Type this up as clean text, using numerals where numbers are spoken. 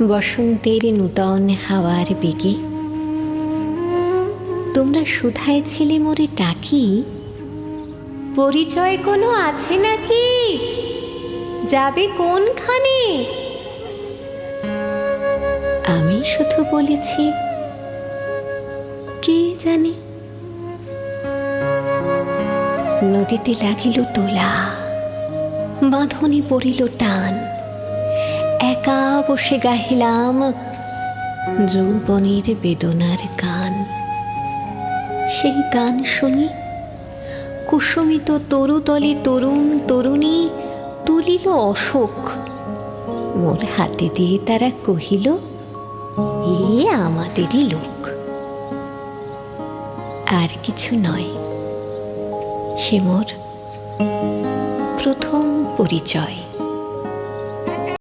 বসন্তের নূতন হাওয়ার বেগে তোমরা শুধাইছিলে মোরে ডাকি, পরিচয় কোনো আছে নাকি, যাবে কোনখানে? আমি শুধু বলেছি, কে জানে। নদীতে লাগিল তোলা, বাঁধনে পড়িল টান, একা বসে গাহিলাম যৌবনের বেদনার গান। সেই গান শুনি কুসুমিত তরুতলে তরুণ তরুণী তুলিল অশোক, মোর হাতে দিয়ে তারা কহিল, এ আমাদেরই লোক। আর কিছু নয়, সে মোর প্রথম পরিচয়।